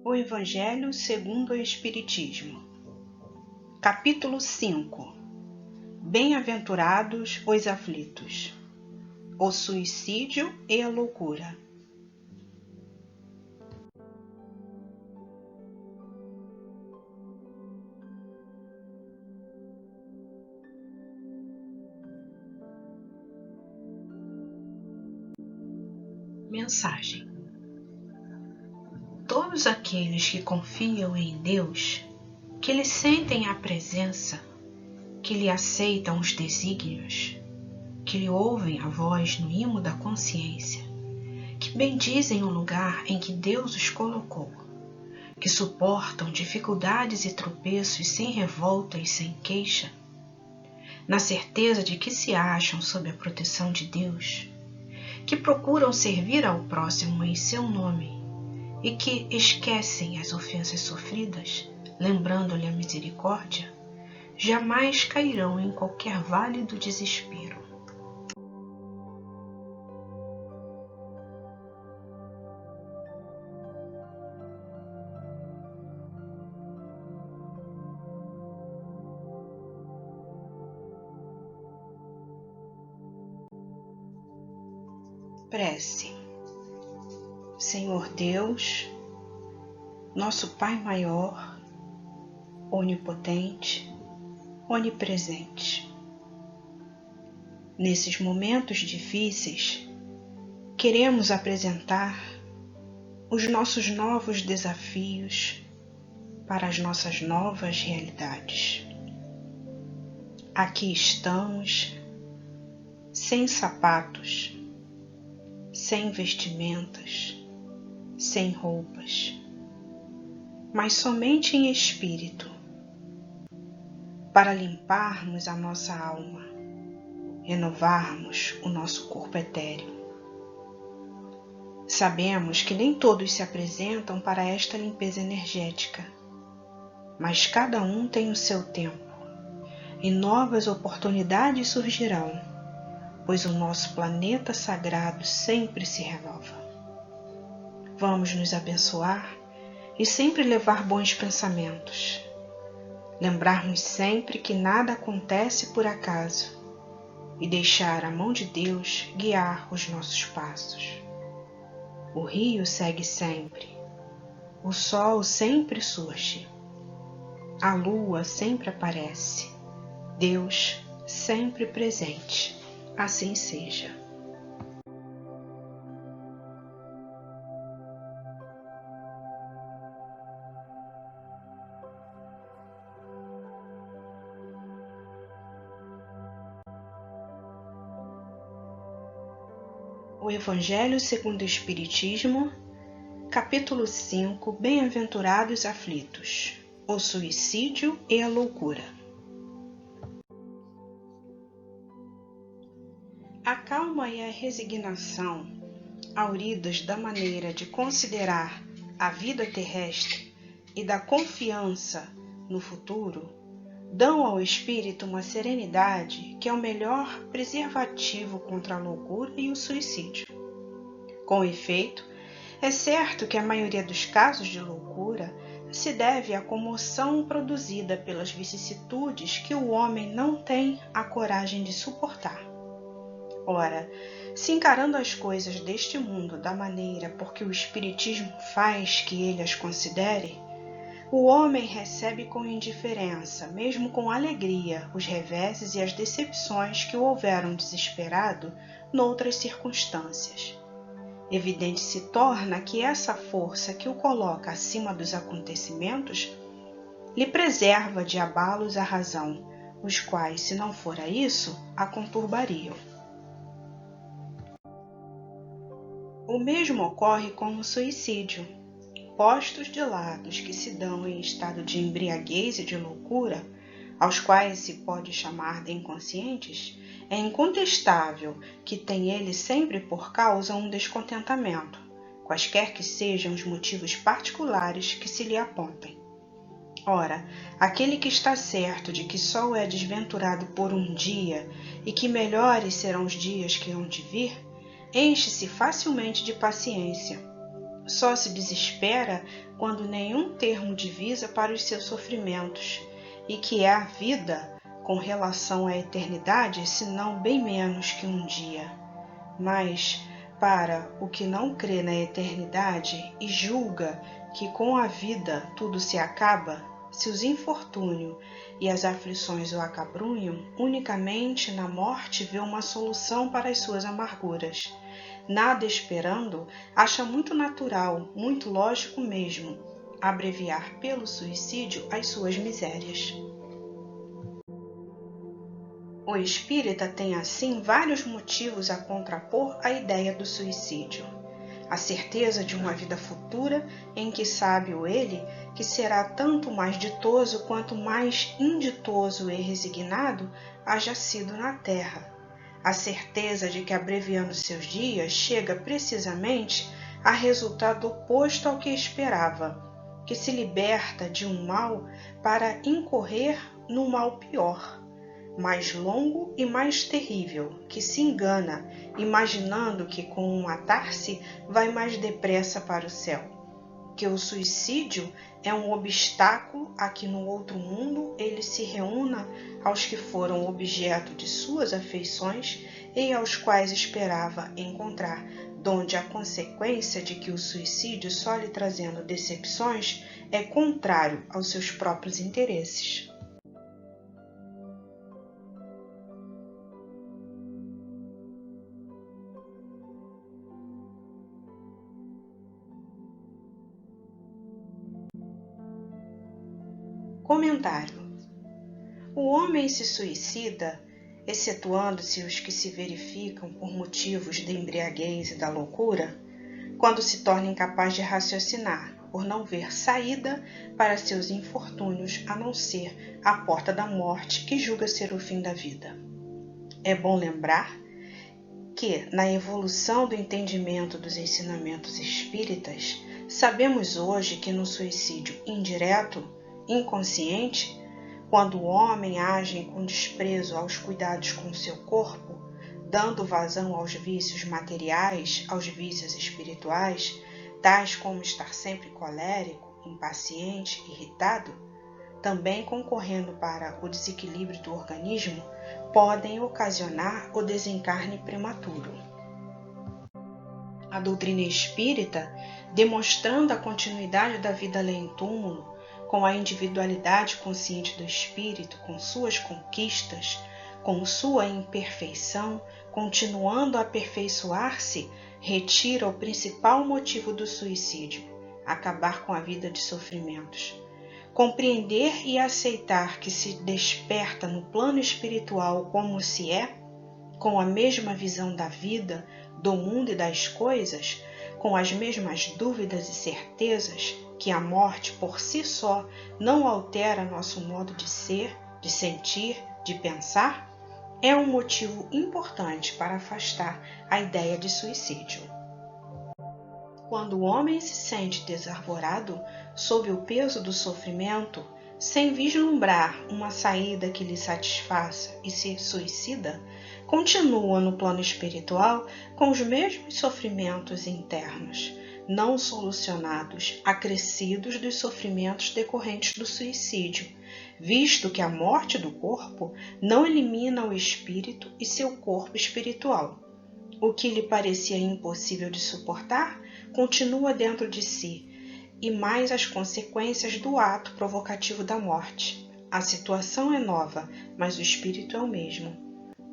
O Evangelho segundo o Espiritismo. Capítulo 5. Bem-aventurados os aflitos. O suicídio e a loucura. Mensagem. Todos aqueles que confiam em Deus, que lhe sentem a presença, que lhe aceitam os desígnios, que lhe ouvem a voz no imo da consciência, que bendizem o lugar em que Deus os colocou, que suportam dificuldades e tropeços sem revolta e sem queixa, na certeza de que se acham sob a proteção de Deus, que procuram servir ao próximo em seu nome e que esquecem as ofensas sofridas, lembrando-lhe a misericórdia, jamais cairão em qualquer vale do desespero. Prece. Senhor Deus, nosso Pai maior, onipotente, onipresente. Nesses momentos difíceis, queremos apresentar os nossos novos desafios para as nossas novas realidades. Aqui estamos, sem sapatos, sem vestimentas, sem roupas, mas somente em espírito, para limparmos a nossa alma, renovarmos o nosso corpo etéreo. Sabemos que nem todos se apresentam para esta limpeza energética, mas cada um tem o seu tempo, e novas oportunidades surgirão, pois o nosso planeta sagrado sempre se renova. Vamos nos abençoar e sempre levar bons pensamentos. Lembrarmos sempre que nada acontece por acaso e deixar a mão de Deus guiar os nossos passos. O rio segue sempre, o sol sempre surge, a lua sempre aparece, Deus sempre presente. Assim seja. O Evangelho segundo o Espiritismo, capítulo 5, Bem-aventurados aflitos, o suicídio e a loucura. A calma e a resignação, auridas da maneira de considerar a vida terrestre e da confiança no futuro, dão ao espírito uma serenidade que é o melhor preservativo contra a loucura e o suicídio. Com efeito, é certo que a maioria dos casos de loucura se deve à comoção produzida pelas vicissitudes que o homem não tem a coragem de suportar. Ora, se encarando as coisas deste mundo da maneira por que o Espiritismo faz que ele as considere, o homem recebe com indiferença, mesmo com alegria, os reveses e as decepções que o houveram desesperado noutras circunstâncias. Evidente se torna que essa força que o coloca acima dos acontecimentos lhe preserva de abalos à razão, os quais, se não fora isso, a conturbariam. O mesmo ocorre com o suicídio. Postos de lado os que se dão em estado de embriaguez e de loucura, aos quais se pode chamar de inconscientes, é incontestável que tem ele sempre por causa um descontentamento, quaisquer que sejam os motivos particulares que se lhe apontem. Ora, aquele que está certo de que só é desventurado por um dia e que melhores serão os dias que hão de vir, enche-se facilmente de paciência, só se desespera quando nenhum termo divisa para os seus sofrimentos, e que é a vida com relação à eternidade, senão bem menos que um dia. Mas, para o que não crê na eternidade e julga que com a vida tudo se acaba, se os infortúnios e as aflições o acabrunham, unicamente na morte vê uma solução para as suas amarguras. Nada esperando, acha muito natural, muito lógico mesmo, abreviar pelo suicídio as suas misérias. O espírita tem assim vários motivos a contrapor à ideia do suicídio. A certeza de uma vida futura em que sabe o ele que será tanto mais ditoso quanto mais inditoso e resignado haja sido na terra. A certeza de que abreviando seus dias chega precisamente a resultado oposto ao que esperava, que se liberta de um mal para incorrer num mal pior, mais longo e mais terrível, que se engana, imaginando que com um matar-se vai mais depressa para o céu, que o suicídio é um obstáculo a que no outro mundo ele se reúna aos que foram objeto de suas afeições e aos quais esperava encontrar, donde a consequência de que o suicídio só lhe trazendo decepções é contrário aos seus próprios interesses. Comentário: o homem se suicida, excetuando-se os que se verificam por motivos de embriaguez e da loucura, quando se torna incapaz de raciocinar, por não ver saída para seus infortúnios a não ser a porta da morte que julga ser o fim da vida. É bom lembrar que, na evolução do entendimento dos ensinamentos espíritas, sabemos hoje que no suicídio indireto, inconsciente, quando o homem age com desprezo aos cuidados com seu corpo, dando vazão aos vícios materiais, aos vícios espirituais, tais como estar sempre colérico, impaciente, irritado, também concorrendo para o desequilíbrio do organismo, podem ocasionar o desencarne prematuro. A doutrina espírita, demonstrando a continuidade da vida além-túmulo, com a individualidade consciente do espírito, com suas conquistas, com sua imperfeição, continuando a aperfeiçoar-se, retira o principal motivo do suicídio, acabar com a vida de sofrimentos. Compreender e aceitar que se desperta no plano espiritual como se é, com a mesma visão da vida, do mundo e das coisas, com as mesmas dúvidas e certezas, que a morte por si só não altera nosso modo de ser, de sentir, de pensar, é um motivo importante para afastar a ideia de suicídio. Quando o homem se sente desarvorado sob o peso do sofrimento, sem vislumbrar uma saída que lhe satisfaça e se suicida, continua no plano espiritual com os mesmos sofrimentos internos, não solucionados, acrescidos dos sofrimentos decorrentes do suicídio, visto que a morte do corpo não elimina o espírito e seu corpo espiritual. O que lhe parecia impossível de suportar continua dentro de si, e mais as consequências do ato provocativo da morte. A situação é nova, mas o espírito é o mesmo.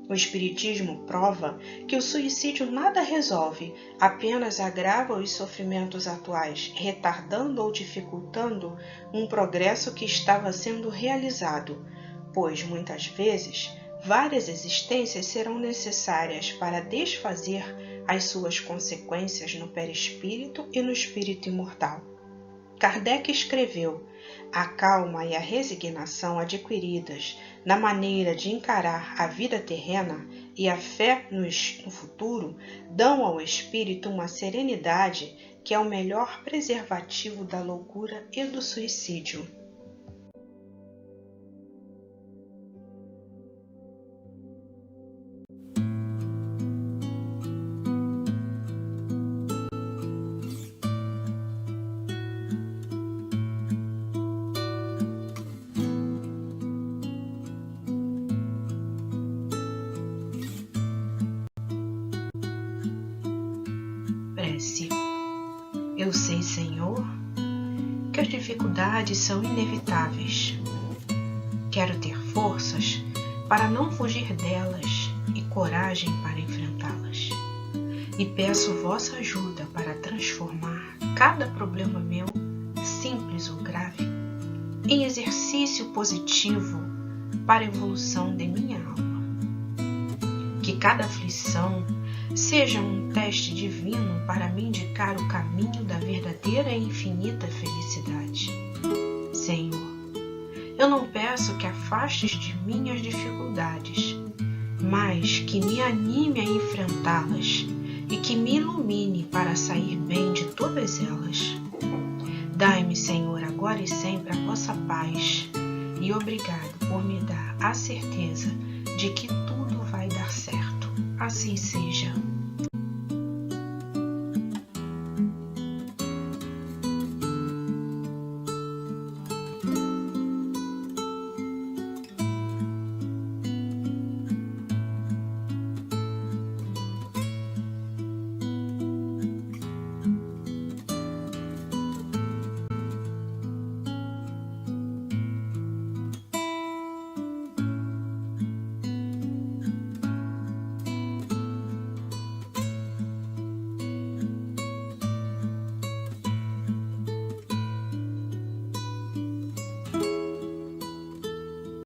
O espiritismo prova que o suicídio nada resolve, apenas agrava os sofrimentos atuais, retardando ou dificultando um progresso que estava sendo realizado, pois, muitas vezes, várias existências serão necessárias para desfazer as suas consequências no perispírito e no espírito imortal. Kardec escreveu: a calma e a resignação adquiridas na maneira de encarar a vida terrena e a fé no futuro dão ao espírito uma serenidade que é o melhor preservativo da loucura e do suicídio. venci. Eu sei, Senhor, que as dificuldades são inevitáveis. Quero ter forças para não fugir delas e coragem para enfrentá-las. E peço vossa ajuda para transformar cada problema meu, simples ou grave, em exercício positivo para a evolução de minha alma. Que cada aflição seja um teste divino para me indicar o caminho da verdadeira e infinita felicidade. Senhor, eu não peço que afastes de mim as dificuldades, mas que me anime a enfrentá-las e que me ilumine para sair bem de todas elas. Dai-me, Senhor, agora e sempre a vossa paz e obrigado por me dar a certeza de que tudo vai dar certo. Assim seja.